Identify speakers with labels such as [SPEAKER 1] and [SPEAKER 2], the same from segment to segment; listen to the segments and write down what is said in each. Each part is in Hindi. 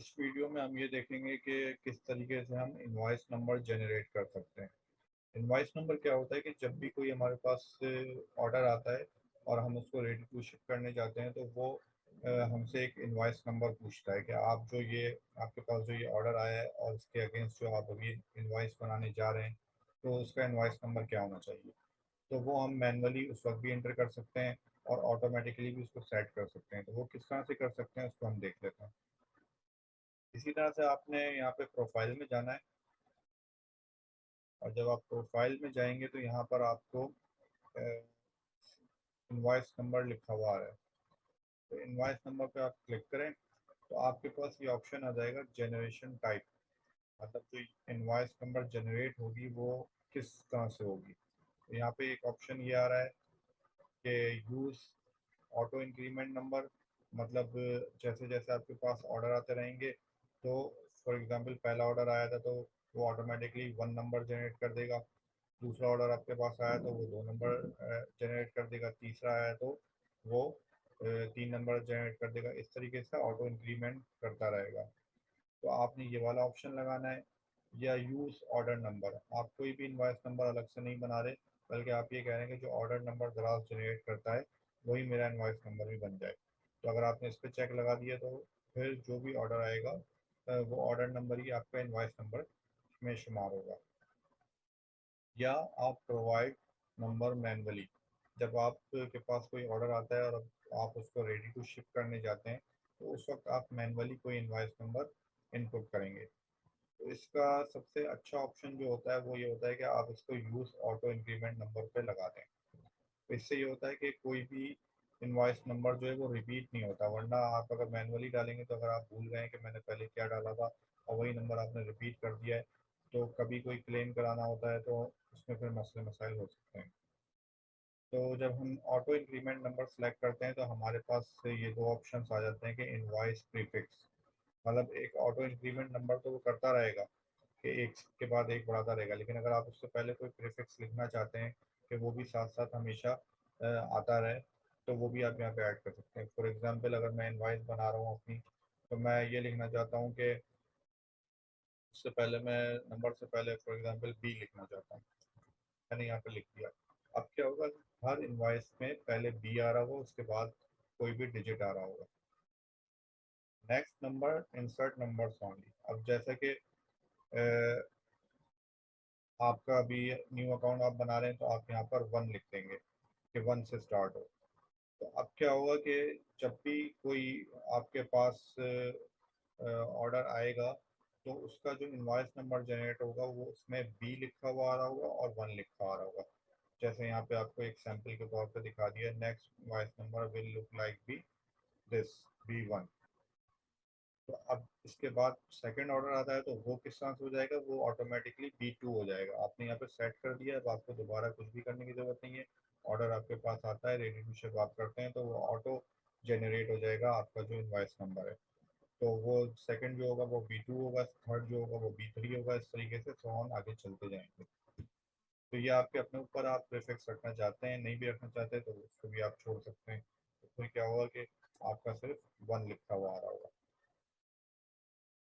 [SPEAKER 1] इस वीडियो में हम ये देखेंगे कि किस तरीके से हम इनवॉइस नंबर जनरेट कर सकते हैं। इनवॉइस नंबर क्या होता है कि जब भी कोई हमारे पास ऑर्डर आता है और हम उसको रेडी टू शिप करने जाते हैं तो वो हमसे एक इनवॉइस नंबर पूछता है कि आप जो ये आपके पास जो ये ऑर्डर आया है और इसके अगेंस्ट जो आप अभी इनवॉइस बनाने जा रहे हैं तो उसका इनवॉइस नंबर क्या होना चाहिए। तो वो हम मैनुअली उस वक्त भी एंटर कर सकते हैं और ऑटोमेटिकली भी उसको सेट कर सकते हैं। तो वो किस तरह से कर सकते हैं उसको हम देख लेते हैं। इसी तरह से आपने यहाँ पे प्रोफाइल में जाना है और जब आप प्रोफाइल में जाएंगे तो यहाँ पर आपको इनवॉइस नंबर लिखा हुआ है। तो इनवॉइस नंबर पे आप क्लिक करें तो आपके पास ये ऑप्शन आ जाएगा जनरेशन टाइप, मतलब जो इनवॉइस नंबर जनरेट होगी वो किस तरह से होगी। तो यहाँ पे एक ऑप्शन ये आ रहा है कि यूज़ ऑटो इंक्रीमेंट नंबर, मतलब जैसे जैसे आपके पास ऑर्डर आते रहेंगे तो फॉर एग्जांपल पहला ऑर्डर आया था तो वो ऑटोमेटिकली 1 नंबर जनरेट कर देगा। दूसरा ऑर्डर आपके पास आया तो वो 2 नंबर जनरेट कर देगा। तीसरा आया तो वो 3 नंबर जनरेट कर देगा। इस तरीके से ऑटो इंक्रीमेंट करता रहेगा। तो आपने ये वाला ऑप्शन लगाना है या यूज़ ऑर्डर नंबर। आप कोई भी इनवॉइस नंबर अलग से नहीं बना रहे, बल्कि आप ये कह रहे हैं कि जो ऑर्डर नंबर दराज जनरेट करता है वही मेरा इनवॉइस नंबर भी बन जाए। तो अगर आपने इस पर चेक लगा दिया तो फिर जो भी ऑर्डर आएगा वो ऑर्डर नंबर ही आपका इनवॉइस नंबर में शुमार होगा। या आप प्रोवाइड नंबर मैनुअली, जब आपके पास कोई ऑर्डर आता है और आप उसको रेडी टू शिप करने जाते हैं तो उस वक्त आप मैनुअली कोई इनवॉइस नंबर इनपुट करेंगे। तो इसका सबसे अच्छा ऑप्शन जो होता है वो ये होता है कि आप इसको यूज़ ऑटो इंक्रीमेंट नंबर पे लगा दें। तो इससे ये होता है कि कोई भी इनवॉइस नंबर जो है वो रिपीट नहीं होता, वरना आप अगर मैनुअली डालेंगे तो अगर आप भूल गए कि मैंने पहले क्या डाला था और वही नंबर आपने रिपीट कर दिया है तो कभी कोई क्लेम कराना होता है तो उसमें फिर मसले मसाइल हो सकते हैं। तो जब हम ऑटो इंक्रीमेंट नंबर सेलेक्ट करते हैं तो हमारे पास ये दो ऑप्शंस आ जाते हैं कि इनवॉइस प्रीफिक्स, मतलब एक ऑटो इंक्रीमेंट नंबर तो वो करता रहेगा कि एक के बाद एक बढ़ाता रहेगा, लेकिन अगर आप उससे पहले कोई प्रीफिक्स लिखना चाहते हैं कि वो भी साथ साथ हमेशा आता रहे तो वो भी आप यहाँ पे ऐड कर सकते हैं। फॉर एग्जांपल अगर मैं इनवॉइस बना रहा हूँ अपनी तो मैं ये लिखना चाहता हूँ कि उससे पहले मैं नंबर से पहले फॉर एग्जांपल बी लिखना चाहता हूँ। मैंने यहाँ पे लिख दिया। अब क्या होगा, हर इनवॉइस में पहले बी आ रहा होगा उसके बाद कोई भी डिजिट आ रहा होगा। Next number insert numbers only. अब जैसे कि आपका अभी न्यू अकाउंट आप बना रहे हैं तो आप यहाँ पर 1 लिख देंगे कि 1 से स्टार्ट हो। तो अब क्या होगा कि जब भी कोई आपके पास ऑर्डर आएगा तो उसका जो इनवॉइस नंबर जनरेट होगा वो उसमें बी लिखा हुआ आ रहा होगा और 1 लिखा आ रहा होगा। जैसे यहाँ पे आपको एक सैंपल के तौर पे दिखा दिया, next invoice number will look like be this B1। तो अब इसके बाद सेकंड ऑर्डर आता है तो वो किस तरह से हो जाएगा, वो ऑटोमेटिकली B2 हो जाएगा। आपने यहाँ पे सेट कर दिया है, अब आपको दोबारा कुछ भी करने की जरूरत नहीं है। ऑर्डर आपके पास आता है, रेडी टू शिप आप करते हैं तो वो ऑटो जनरेट हो जाएगा आपका जो इनवॉइस नंबर है। तो वो सेकंड जो होगा वो B2 होगा, थर्ड जो होगा वो B3 होगा, इस तरीके से सो ऑन आगे चलते जाएंगे। तो ये आपके अपने ऊपर, आप प्रीफिक्स रखना चाहते हैं नहीं भी रखना चाहते तो उसको भी आप छोड़ सकते हैं। तो फिर क्या होगा कि आपका सिर्फ 1 लिखा हुआ आ रहा होगा।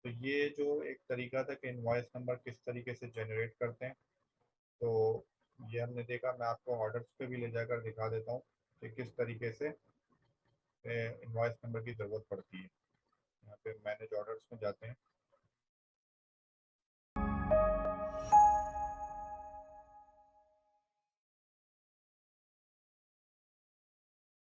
[SPEAKER 1] तो ये जो एक तरीका था कि इनवॉइस नंबर किस तरीके से जनरेट करते हैं, तो ये हमने देखा। मैं आपको ऑर्डर्स पे भी ले जाकर दिखा देता हूँ कि किस तरीके से इनवॉइस नंबर की ज़रूरत पड़ती है। यहाँ पे मैनेज ऑर्डर्स में जाते हैं